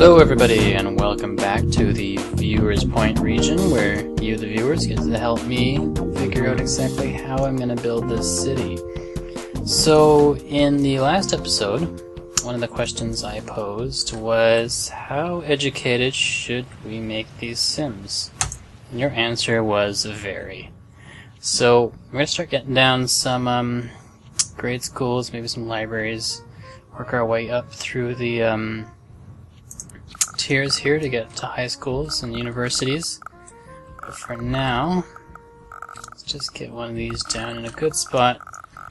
Hello everybody, and welcome back to the Viewers Point region, where you, the viewers, get to help me figure out exactly how I'm going to build this city. So, in the last episode, one of the questions I posed was, how educated should we make these Sims? And your answer was very. So, we're going to start getting down some grade schools, maybe some libraries, work our way up through the tiers here to get to high schools and universities. But for now, let's just get one of these down in a good spot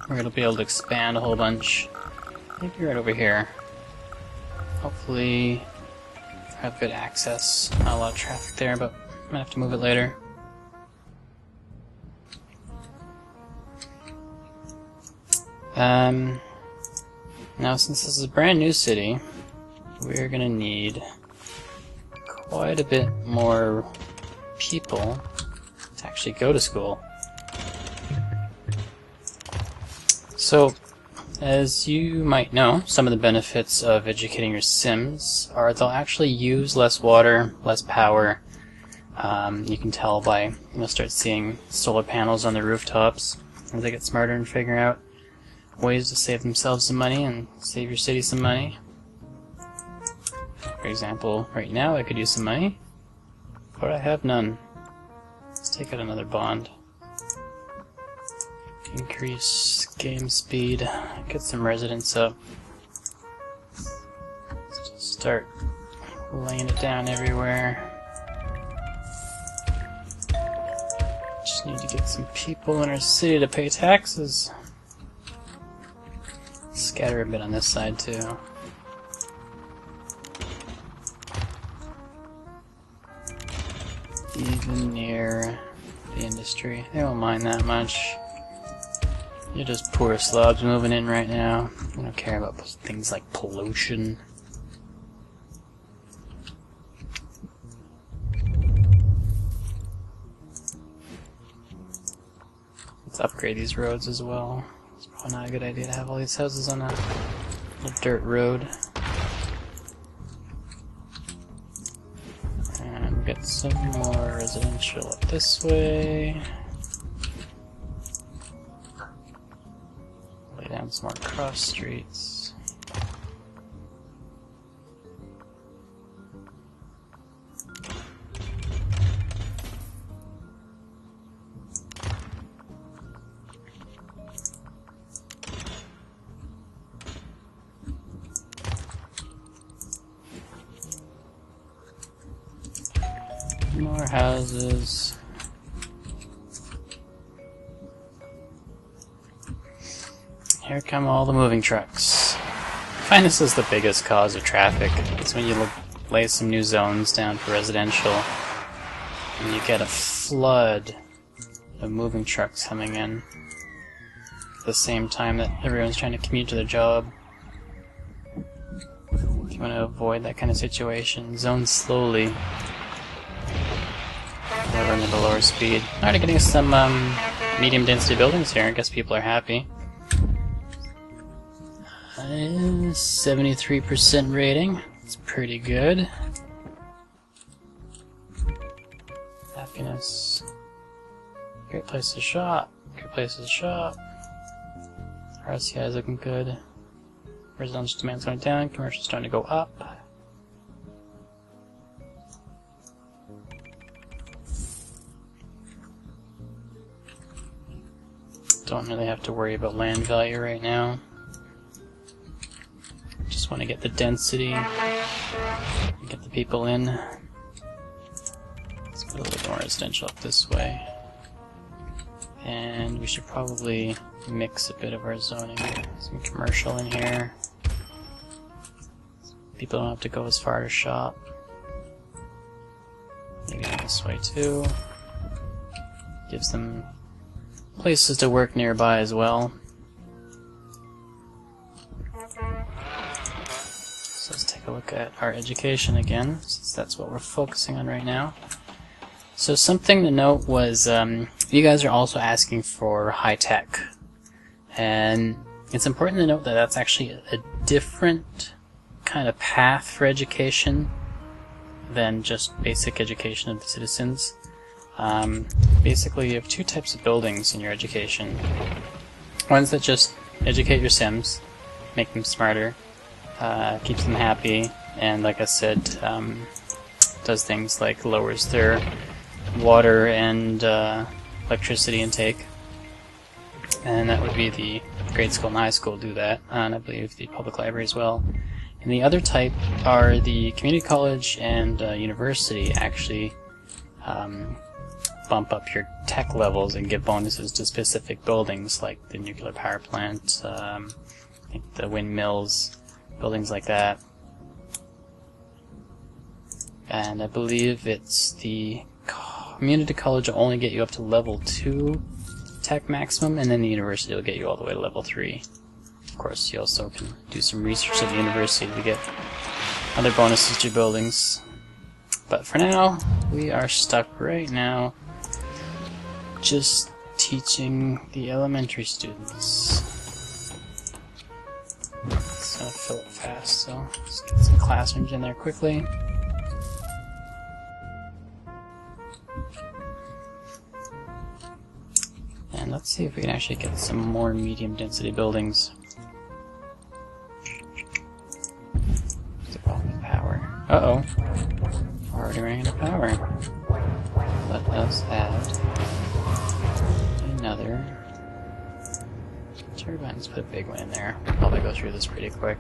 where it'll be able to expand a whole bunch. Maybe right over here. Hopefully have good access. Not a lot of traffic there, but I might have to move it later. Now since this is a brand new city, we're gonna need quite a bit more people to actually go to school. So, as you might know, some of the benefits of educating your Sims are they'll actually use less water, less power. You can tell by, you'll start seeing solar panels on the rooftops as they get smarter and figure out ways to save themselves some money and save your city some money. For example, right now I could use some money, but I have none. Let's take out another bond. Increase game speed, get some residents up. Let's just start laying it down everywhere. Just need to get some people in our city to pay taxes. Scatter a bit on this side too. Even near the industry. They won't mind that much. You're just poor slobs moving in right now. I don't care about things like pollution. Let's upgrade these roads as well. It's probably not a good idea to have all these houses on a dirt road. And get some more residential up this way. Lay down some more cross streets. More houses. Here come all the moving trucks. I find this is the biggest cause of traffic. It's when you lay some new zones down for residential and you get a flood of moving trucks coming in at the same time that everyone's trying to commute to their job. If you want to avoid that kind of situation, zone slowly. We're running at a lower speed. Already getting some medium density buildings here. I guess people are happy. 73% rating. It's pretty good. Happiness. Great place to shop. Great place to shop. RCI is looking good. Residential demand's going down. Commercial's starting to go up. Don't really have to worry about land value right now. Just want to get the density, get the people in. Let's put a little more residential up this way. And we should probably mix a bit of our zoning. Some commercial in here. People don't have to go as far to shop. Maybe this way too. Gives them places to work nearby as well. So let's take a look at our education again, since that's what we're focusing on right now. So something to note was you guys are also asking for high tech, and it's important to note that that's actually a different kind of path for education than just basic education of the citizens. Basically, you have two types of buildings in your education. Ones that just educate your Sims, make them smarter, keeps them happy, and like I said, does things like lowers their water and electricity intake. And that would be the grade school and high school do that, and I believe the public library as well. And the other type are the community college and university actually bump up your tech levels and give bonuses to specific buildings, like the nuclear power plant, I think the windmills, buildings like that. And I believe it's the community college will only get you up to level 2 tech maximum, and then the university will get you all the way to level 3. Of course, you also can do some research at the university to get other bonuses to buildings. But for now, we are stuck right now just teaching the elementary students. It's gonna fill it fast, so let's get some classrooms in there quickly. And let's see if we can actually get some more medium density buildings. What's the problem with power? Uh-oh. Already running out of power. Let us add another turbine. Let's put a big one in there. We'll probably go through this pretty quick.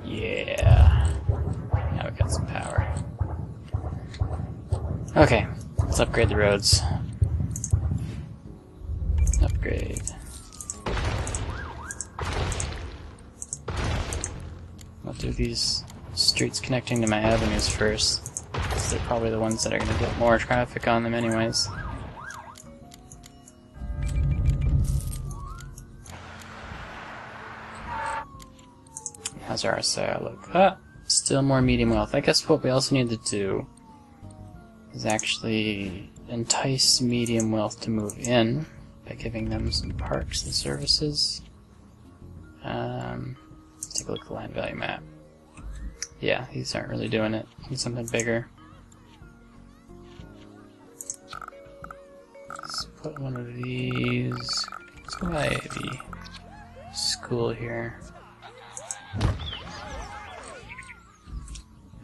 Yeah. Now we've got some power. Okay, let's upgrade the roads. Upgrade. I'll do these streets connecting to my avenues first, because they're probably the ones that are going to get more traffic on them anyways. How's our RSI look? Ah, still more medium wealth. I guess what we also need to do is actually entice medium wealth to move in by giving them some parks and services. Let's take a look at the land value map. Yeah, these aren't really doing it. Need something bigger. Let's put one of these. Let's go by the school here.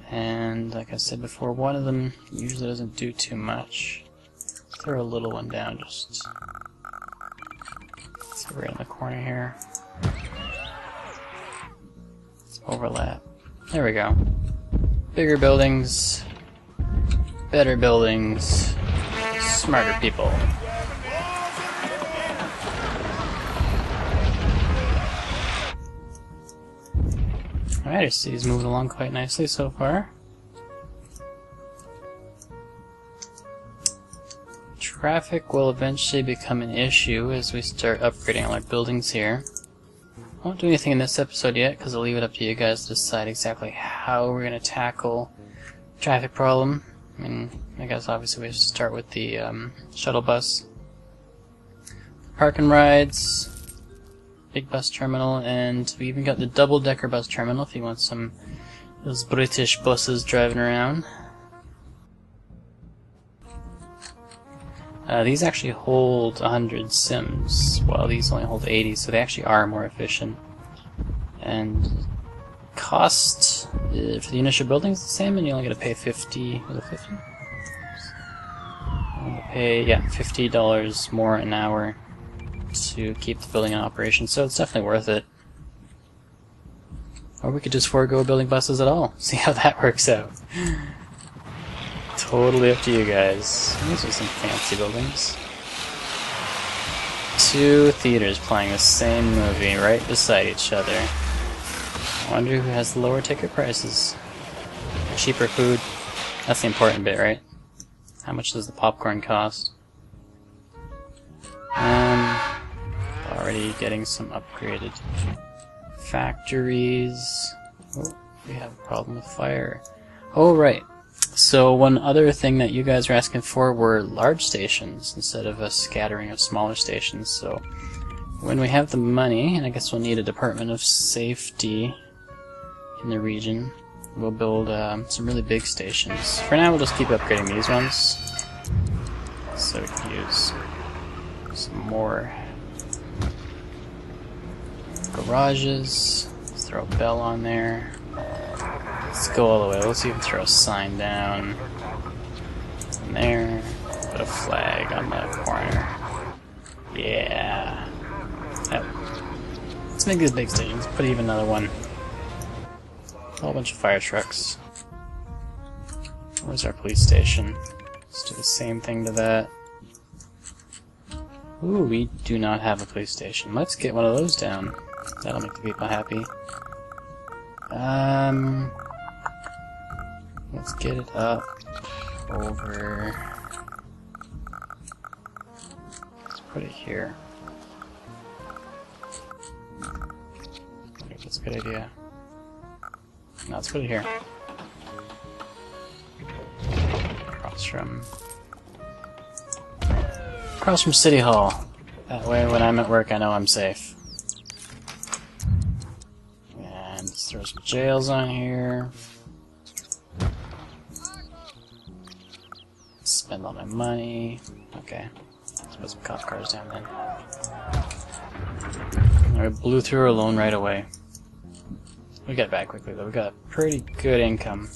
And like I said before, one of them usually doesn't do too much. Throw a little one down, just right in the corner here. Let's overlap. There we go. Bigger buildings, better buildings, smarter people. Alright, our city's moving along quite nicely so far. Traffic will eventually become an issue as we start upgrading all our buildings here. I won't do anything in this episode yet, because I'll leave it up to you guys to decide exactly how we're going to tackle the traffic problem. I mean, I guess obviously we have to start with the shuttle bus. Park and rides, big bus terminal, and we even got the double-decker bus terminal if you want some of those British buses driving around. These actually hold 100 Sims, while these only hold 80, so they actually are more efficient. And cost for the initial building is the same, and you only got to pay 50. Was it 50? You only pay, yeah, $50 more an hour to keep the building in operation, so it's definitely worth it. Or we could just forego building buses at all. See how that works out. Totally up to you guys. These are some fancy buildings. 2 theaters playing the same movie right beside each other. I wonder who has the lower ticket prices. Cheaper food. That's the important bit, right? How much does the popcorn cost? Already getting some upgraded factories. Oh, we have a problem with fire. Oh, right. So one other thing that you guys were asking for were large stations instead of a scattering of smaller stations. So when we have the money, and I guess we'll need a Department of Safety in the region, we'll build some really big stations. For now, we'll just keep upgrading these ones, so we can use some more garages. Let's throw a bell on there. Let's go all the way. Let's even throw a sign down in there. Put a flag on the corner. Yeah. Yep. Let's make these big stations. Put even another one. A whole bunch of fire trucks. Where's our police station? Let's do the same thing to that. Ooh, we do not have a police station. Let's get one of those down. That'll make the people happy. Let's get it up over. Let's put it here. I think that's a good idea. No, let's put it here. Across from City Hall. That way, when I'm at work, I know I'm safe. And let's throw some jails on here. Spend all my money. Okay. Let's put some cop cars down then. We blew through our loan right away. We got it back quickly though. We got a pretty good income.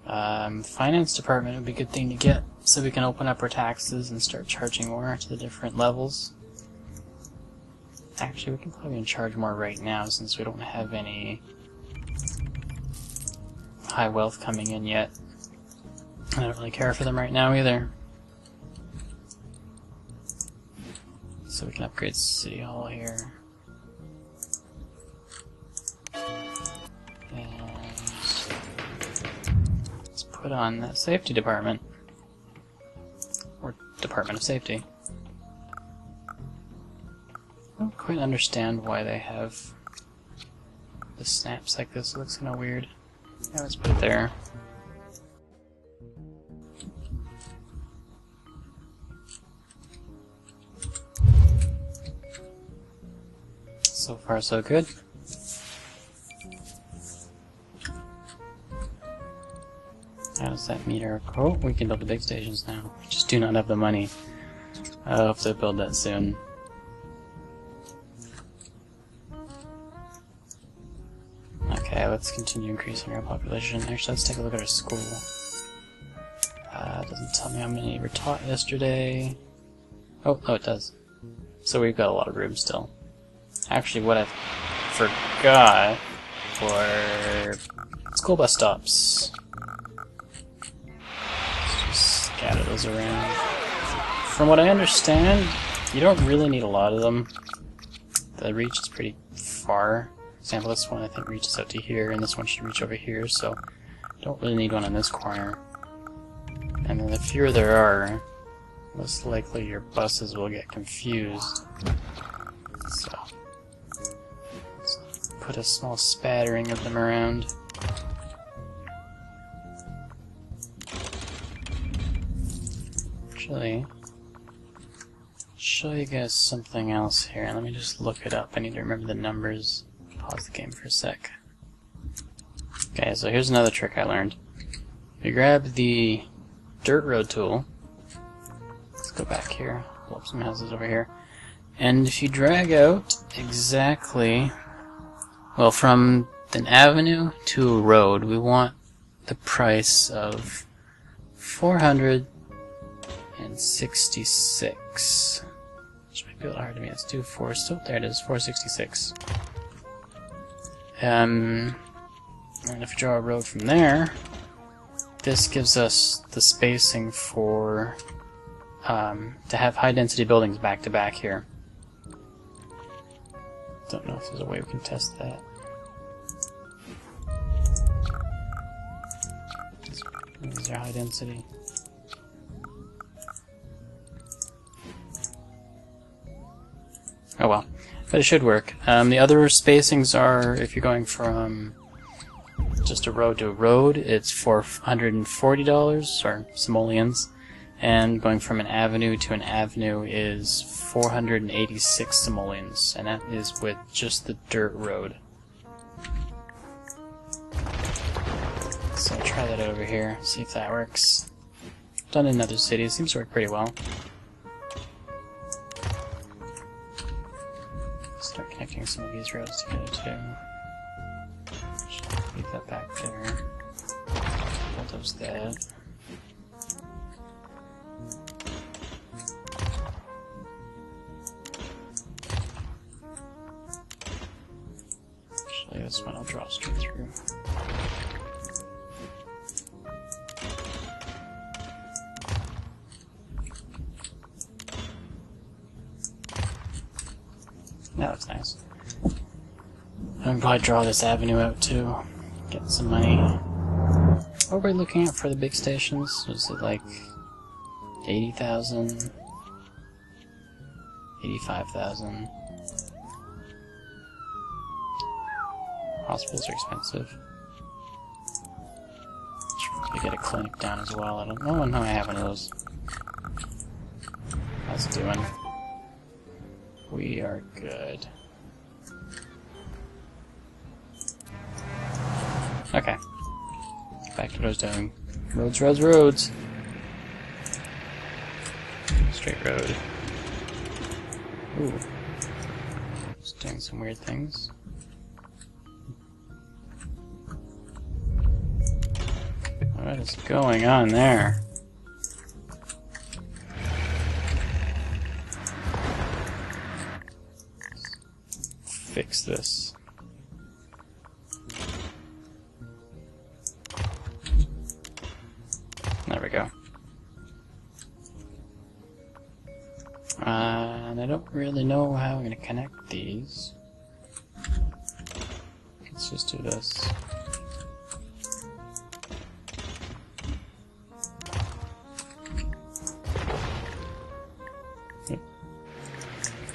Finance department would be a good thing to get, so we can open up our taxes and start charging more to the different levels. Actually, we can probably even charge more right now since we don't have any high wealth coming in yet. I don't really care for them right now either. So we can upgrade City Hall here. Put on the safety department, or Department of Safety. I don't quite understand why they have the snaps like this. It looks kind of weird. Yeah, let's put it there. So far, so good. How does that meet our... Oh, we can build the big stations now. We just do not have the money. I'll have to build that soon. Okay, let's continue increasing our population. Actually, let's take a look at our school. It doesn't tell me how many were taught yesterday. Oh, it does. So we've got a lot of room still. Actually, what I forgot were school bus stops. Scatter those around. From what I understand, you don't really need a lot of them. The reach is pretty far. For example, this one I think reaches out to here, and this one should reach over here, so don't really need one on this corner. And then the fewer there are, most likely your buses will get confused. So, let's put a small spattering of them around. Actually, show you guys something else here. Let me just look it up. I need to remember the numbers. Pause the game for a sec. Okay, so here's another trick I learned. You grab the dirt road tool. Let's go back here. Pull up some houses over here. And if you drag out exactly, well, from an avenue to a road, we want the price of 466. Which might be a little hard to me. Let's do 4. So there it is, 466. And if we draw a road from there, this gives us the spacing for to have high density buildings back to back here. Don't know if there's a way we can test that. These are high density. Oh well, but it should work. The other spacings are, if you're going from just a road to a road, it's $440 or simoleons, and going from an avenue to an avenue is 486 simoleons, and that is with just the dirt road. So I'll try that over here, see if that works. Done in other cities, seems to work pretty well. Start connecting some of these roads together too. Just leave that back there. Bulldoze that. Actually, this one I'll draw straight through. That looks nice. I can probably draw this avenue out too. Get some money. What were we looking at for the big stations? Was it like 80,000? 85,000? Hospitals are expensive. Should probably get a clinic down as well. I don't know. I have one of those. How's it doing? We are good. Okay. Back to what I was doing. Roads, roads, roads! Straight road. Ooh. Just doing some weird things. What is going on there? Fix this. There we go. And I don't really know how I'm going to connect these. Let's just do this.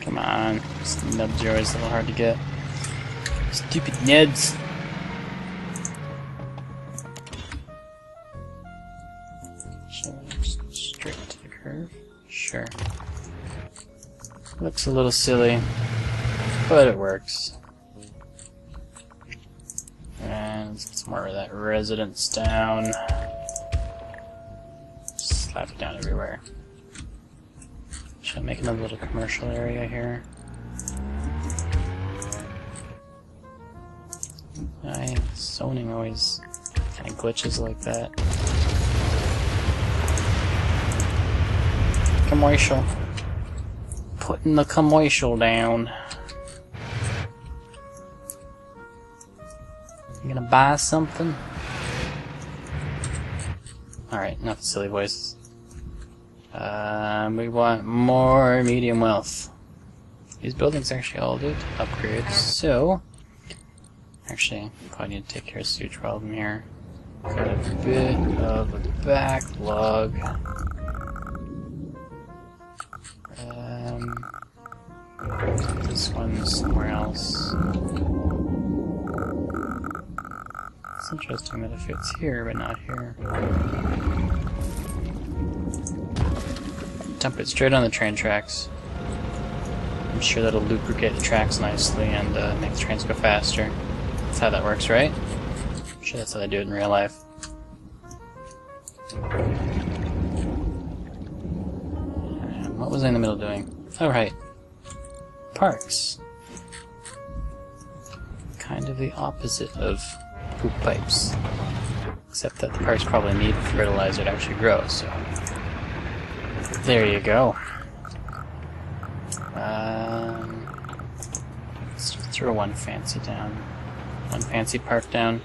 Come on, these nubs are always a little hard to get. Stupid Neds! Shall I just straight to the curve? Sure. Looks a little silly, but it works. And let's get some more of that residence down. Slap it down everywhere. Should I make another little commercial area here? Zoning always kind of glitches like that. Commercial. Putting the commercial down. You gonna buy something? Alright, enough silly voices. We want more medium wealth. These buildings actually all do upgrades, so... Actually, probably need to take care of the sewage problem here. Got a bit of a backlog. Put this one somewhere else. It's interesting that it fits here, but not here. Dump it straight on the train tracks. I'm sure that'll lubricate the tracks nicely and make the trains go faster. That's how that works, right? I'm sure that's how they do it in real life. What was I in the middle doing? Oh, right. Parks. Kind of the opposite of poop pipes. Except that the parks probably need fertilizer to actually grow, so... There you go. Let's just throw one fancy down. One fancy park down.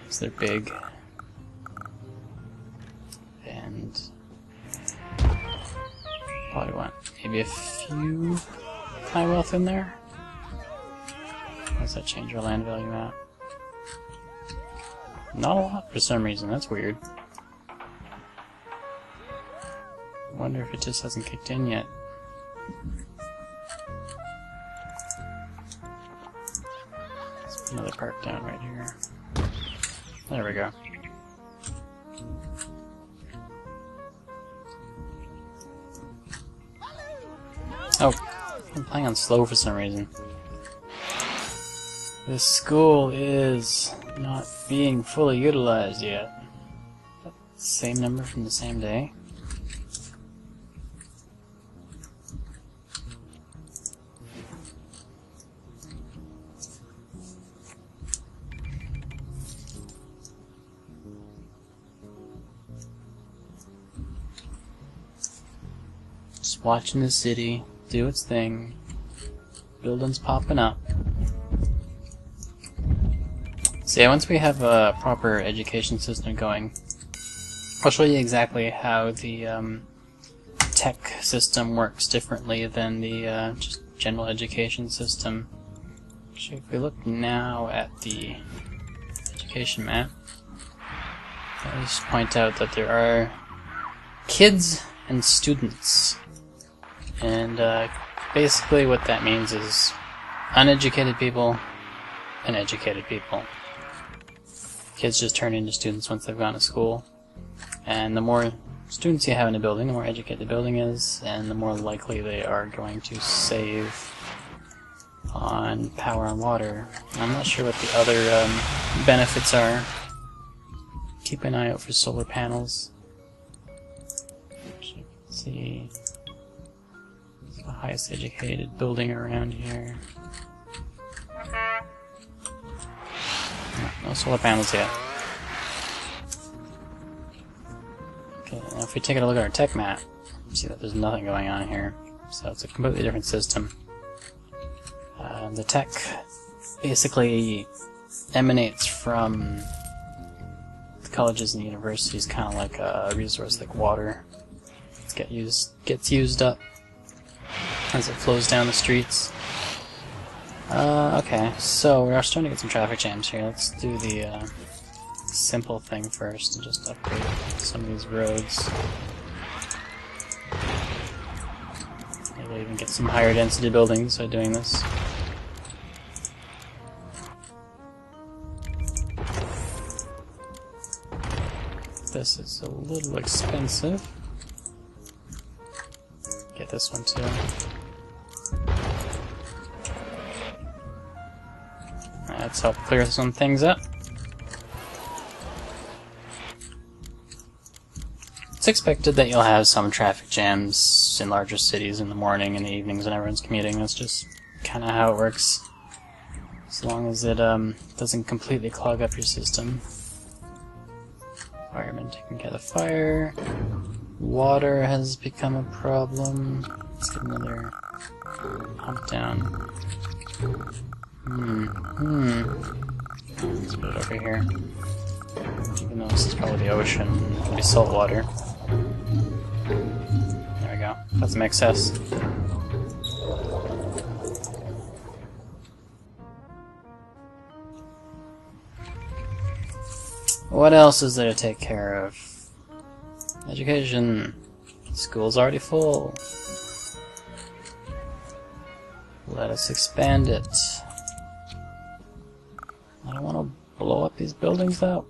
Because they're big. And... probably want maybe a few high wealth in there. How does that change our land value at? Not a lot for some reason, that's weird. I wonder if it just hasn't kicked in yet. Let's put another park down right here. There we go. Oh, I'm playing on slow for some reason. This school is not being fully utilized yet. Same number from the same day? Just watching the city do its thing. Buildings popping up. So yeah, once we have a proper education system going, I'll show you exactly how the tech system works differently than the just general education system. Actually, if we look now at the education map, I'll just point out that there are kids and students. And basically what that means is uneducated people and educated people. Kids just turn into students once they've gone to school. And the more students you have in a building, the more educated the building is, and the more likely they are going to save on power and water. I'm not sure what the other benefits are. Keep an eye out for solar panels. Let's see. It's the highest educated building around here. No solar panels yet. Okay, now if we take a look at our tech map, see that there's nothing going on here. So it's a completely different system. The tech basically emanates from the colleges and universities, kind of like a resource like water. It gets used up as it flows down the streets. Okay, so we are starting to get some traffic jams here. Let's do the simple thing first and just upgrade some of these roads. Maybe we'll even get some higher density buildings by doing this. This is a little expensive. Get this one too. Let's help clear some things up. It's expected that you'll have some traffic jams in larger cities in the morning and the evenings when everyone's commuting. That's just kind of how it works. As long as it doesn't completely clog up your system. Firemen taking care of the fire. Water has become a problem. Let's get another pump down. Let's put it over here. Even though this is probably the ocean, it'll be salt water. There we go. Got some excess. What else is there to take care of? Education. School's already full. Let us expand it. I don't want to blow up these buildings though.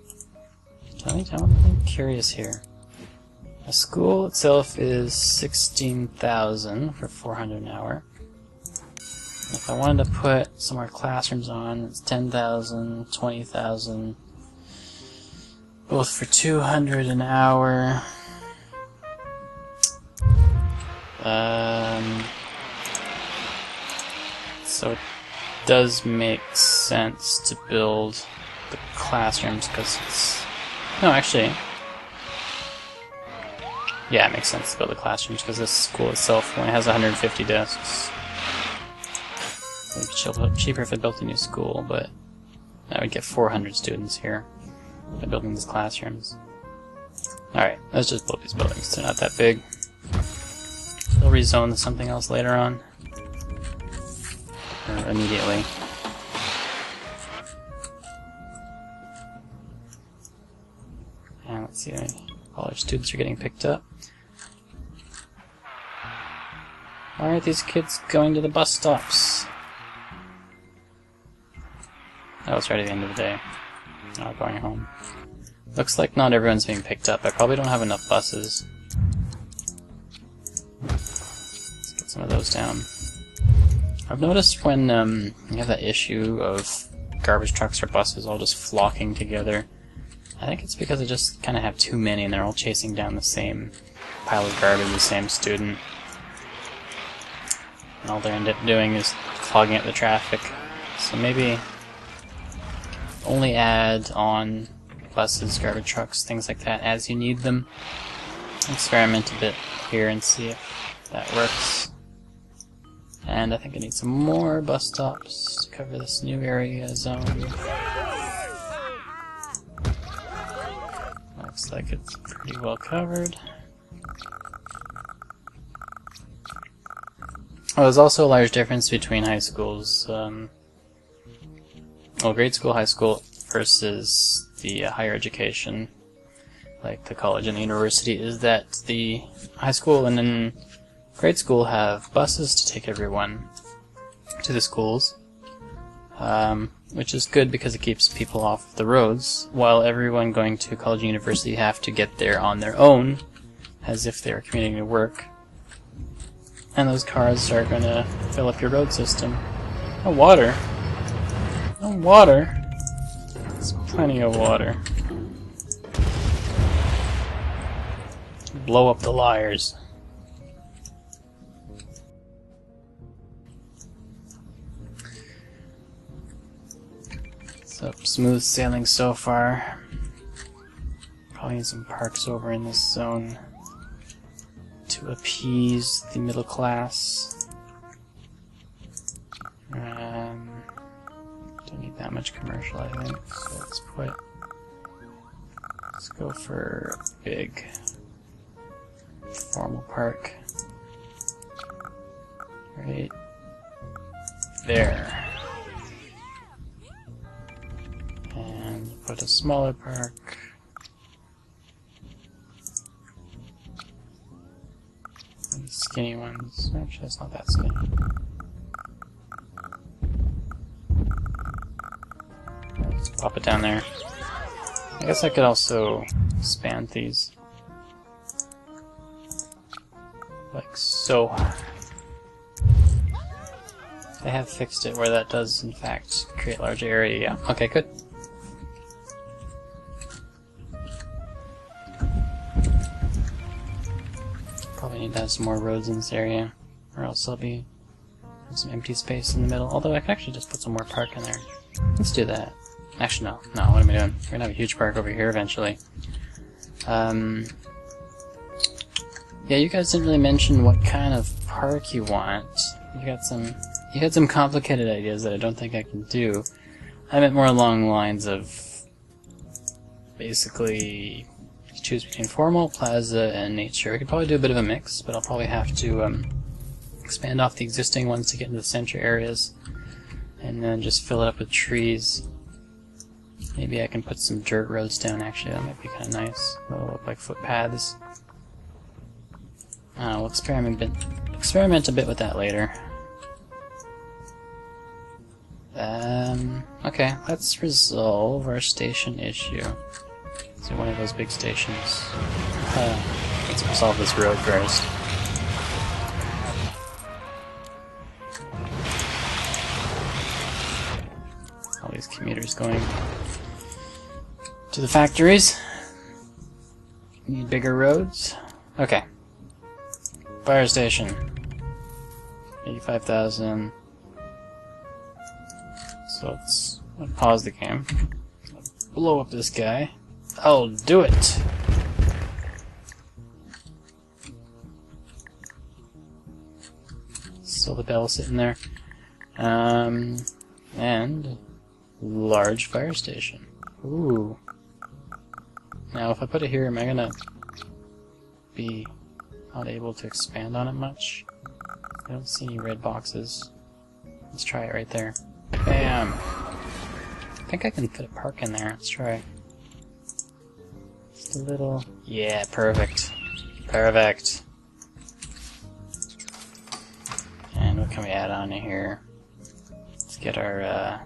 I'm curious here. A school itself is 16,000 for 400 an hour. If I wanted to put some more classrooms on, it's 10,000, 20,000, both for 200 an hour. So it does make sense to build the classrooms because it's... No, actually... Yeah, it makes sense to build the classrooms because this school itself only has 150 desks. It would be cheaper if it built a new school, but I would get 400 students here by building these classrooms. Alright, let's just build these buildings. They're not that big. They'll rezone to something else later on. Or immediately. And let's see, all our students are getting picked up. Why aren't these kids going to the bus stops? Oh, it's right at the end of the day. Not going home. Looks like not everyone's being picked up. I probably don't have enough buses. Let's get some of those down. I've noticed when you have that issue of garbage trucks or buses all just flocking together. I think it's because I just kind of have too many and they're all chasing down the same pile of garbage, the same student. And all they end up doing is clogging up the traffic. So maybe only add on buses, garbage trucks, things like that as you need them. Experiment a bit here and see if that works. And I think I need some more bus stops to cover this new area zone. Looks like it's pretty well covered. Oh, there's also a large difference between high schools. Well, grade school, high school versus the higher education, like the college and the university, is that the high school and then grade school have buses to take everyone to the schools, which is good because it keeps people off the roads, while everyone going to college and university have to get there on their own, as if they were commuting to work. And those cars are going to fill up your road system. No water. No water. There's plenty of water. Blow up the liars. So, smooth sailing so far. Probably need some parks over in this zone to appease the middle class. Don't need that much commercial, I think. So let's go for a big formal park. Right there. And put a smaller park. And skinny ones. Actually, it's not that skinny. Let's pop it down there. I guess I could also expand these. Like so. They have fixed it where that does, in fact, create large area. Yeah, okay, good. Probably need to have some more roads in this area, or else I'll be have some empty space in the middle. Although I could actually just put some more park in there. Let's do that. Actually, no. No, what am I doing? We're gonna have a huge park over here eventually. Yeah, you guys didn't really mention what kind of park you want. You had some complicated ideas that I don't think I can do. I meant more along the lines of basically choose between formal, plaza, and nature. I could probably do a bit of a mix, but I'll probably have to expand off the existing ones to get into the center areas, and then just fill it up with trees. Maybe I can put some dirt roads down, actually. That might be kind of nice. They'll look like footpaths. We'll experiment a bit with that later. Okay, let's resolve our station issue. So one of those big stations. Let's resolve this road first. All these commuters going to the factories. Need bigger roads. Okay. Fire station. 85,000. So let's pause the game. Blow up this guy. I'll do it! Still the bell sitting there. And large fire station. Ooh. Now if I put it here, am I gonna be not able to expand on it much? I don't see any red boxes. Let's try it right there. Bam! I think I can fit a park in there. Let's try. Just a little... Yeah, perfect. Perfect. And what can we add on here? Let's get our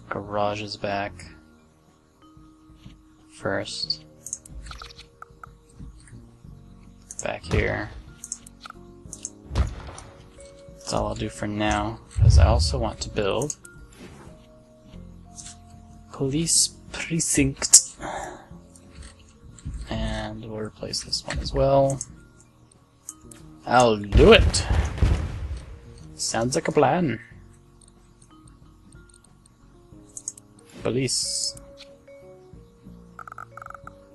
garages back first. Back here. That's all I'll do for now, because I also want to build police precinct. And we'll replace this one as well. I'll do it! Sounds like a plan. Police.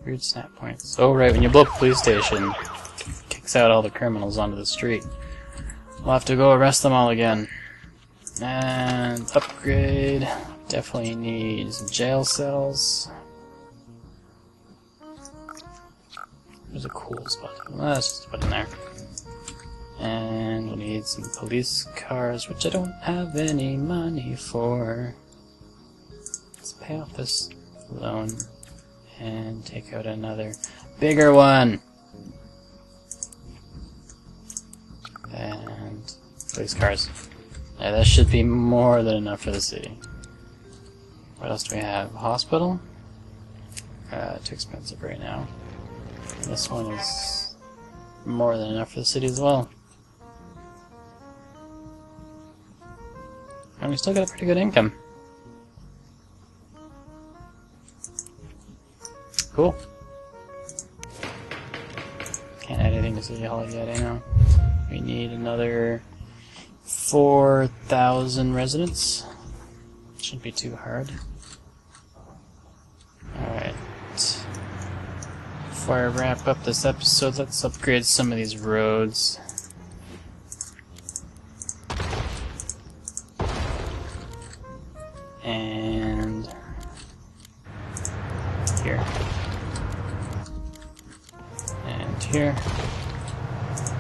Weird snap points. Oh right, when you blow up a police station, it kicks out all the criminals onto the street. We'll have to go arrest them all again. And upgrade. Definitely need some jail cells. There's a cool spot. Well, let's just put in there. And we'll need some police cars, which I don't have any money for. Let's pay off this loan and take out another bigger one. And police cars. Yeah, that should be more than enough for the city. What else do we have? Hospital? Too expensive right now. This one is more than enough for the city as well. And we still got a pretty good income. Cool. Can't add anything to City Hall yet, I know. We need another 4,000 residents. Shouldn't be too hard. Alright. Before I wrap up this episode, let's upgrade some of these roads. And here. And here.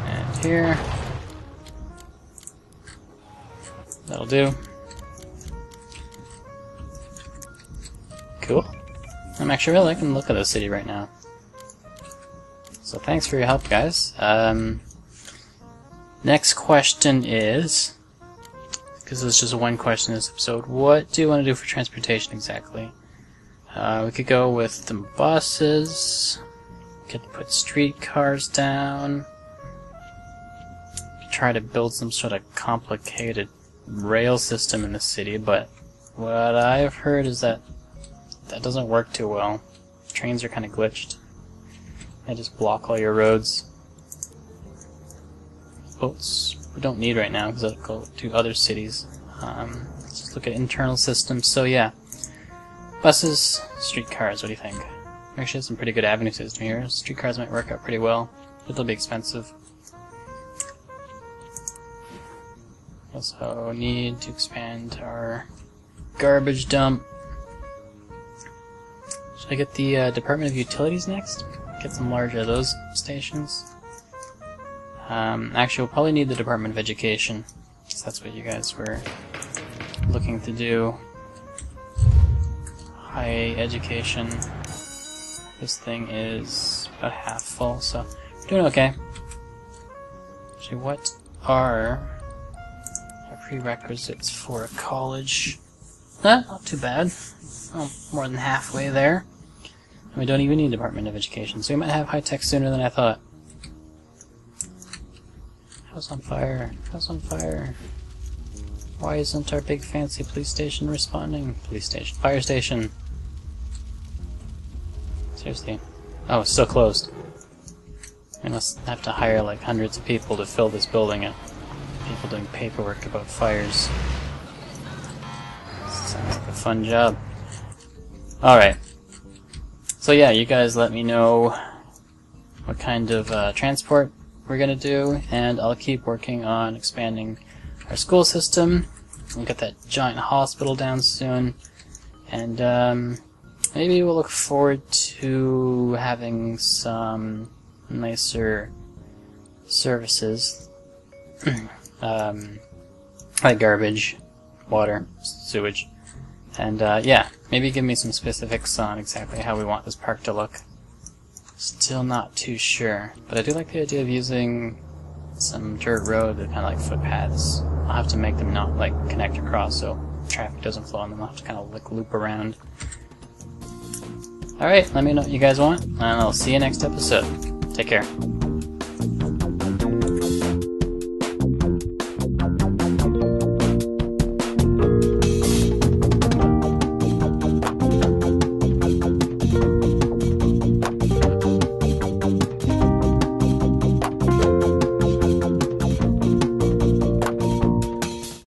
And here. That'll do. Cool. I'm actually really liking the look of the city right now. So thanks for your help, guys. Next question is, because there's just one question in this episode, what do you want to do for transportation exactly? We could go with some buses, could put streetcars down, try to build some sort of complicated rail system in the city, but what I've heard is that that doesn't work too well. Trains are kind of glitched. They just block all your roads. Boats we don't need right now because it'll go to other cities. Let's just look at internal systems. So yeah, buses, streetcars, what do you think? We actually have some pretty good avenue system here. Streetcars might work out pretty well, but they'll be expensive. Also need to expand our garbage dump. Should I get the Department of Utilities next? Get some larger of those stations. Actually, we'll probably need the Department of Education, because that's what you guys were looking to do. High education. This thing is about half full, so we're doing okay. Actually, what are our prerequisites for a college? Not too bad. Oh, more than halfway there. And we don't even need Department of Education, so we might have high tech sooner than I thought. House on fire. House on fire. Why isn't our big fancy police station responding? Police station. Fire station. Seriously. Oh, it's still closed. We must have to hire like hundreds of people to fill this building and people doing paperwork about fires. Sounds like a fun job. Alright. So yeah, you guys let me know what kind of transport we're gonna do, and I'll keep working on expanding our school system. We'll get that giant hospital down soon, and maybe we'll look forward to having some nicer services, like garbage, water, sewage. And yeah, maybe give me some specifics on exactly how we want this park to look. Still not too sure, but I do like the idea of using some dirt road that kind of like footpaths. I'll have to make them not like connect across so traffic doesn't flow on them. I'll have to kind of like loop around. Alright, let me know what you guys want, and I'll see you next episode. Take care.